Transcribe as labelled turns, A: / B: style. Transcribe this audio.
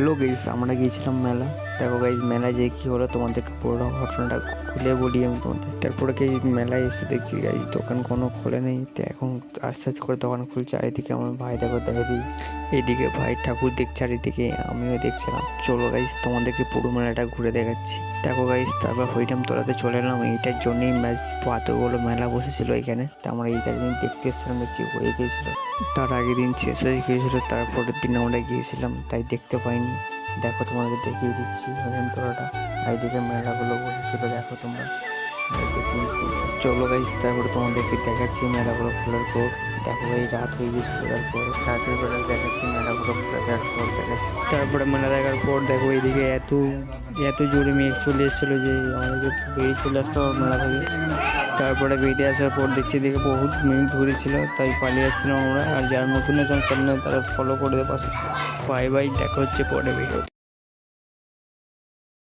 A: Hello guys, আমরা গিয়েছিলাম মেলা। দেখো গাইস, মেলায় যেয়ে কী হলো তোমাদেরকে পুরো ঘটনাটা খুলে বলি আমি তোমাদের। তারপরে কি মেলায় এসে দেখছি গাইস দোকান কোনো খোলে নেই। তো এখন আস্তে আস্তে করে দোকান খুলছে। চারিদিকে আমার ভাই দেখো দেখি, এইদিকে ভাই ঠাকুর দেখছে, চারিদিকে আমিও দেখছিলাম। চলো গাইস, তোমাদেরকে পুরো মেলাটা ঘুরে দেখাচ্ছি। দেখো গাইস, তারপর হরিনাম তোলাতে চলে এলাম। এইটার জন্যই ম্যাচ এতগুলো মেলা বসেছিল এখানে। তো আমরা এইটার দিন দেখতে এসেছিলাম, দেখছি হয়ে গিয়েছিল। তার আগের দিন শেষ হয়ে গিয়েছিল, তারপরের দিন আমরা গিয়েছিলাম, তাই দেখতে পাইনি। দেখো তোমাদের দেখিয়ে দিচ্ছি হরিনাম তোলাটা। এইদিকে মেলাগুলো বসেছিল, দেখো তোমরা, দেখিয়েছি। চলো গাইস, তারপরে তোমাদেরকে দেখাচ্ছি মেলাগুলো খোলার পর। দেখো এই রাত হয়ে গেছিল, তারপর রাতের বেলা দেখাচ্ছি মেলাগুলো দেখার পর দেখাচ্ছি। তারপরে মেলা দেখার পর দেখো এইদিকে এত এত জোরে মেঘ চলে এসেছিলো যে আমাদেরকে বেরিয়ে চলে আসতে হবে মেলা থেকে। তারপরে বেরিয়ে আসার পর দেখছি দেখে বহুত মেঘ ধরেছিল, তাই পালিয়ে আসছিলাম আমরা। আর যারা নতুন চ্যানেল তারা ফলো করে দেওয়ার। বাই বাই, দেখা হচ্ছে পরে ভিডিও।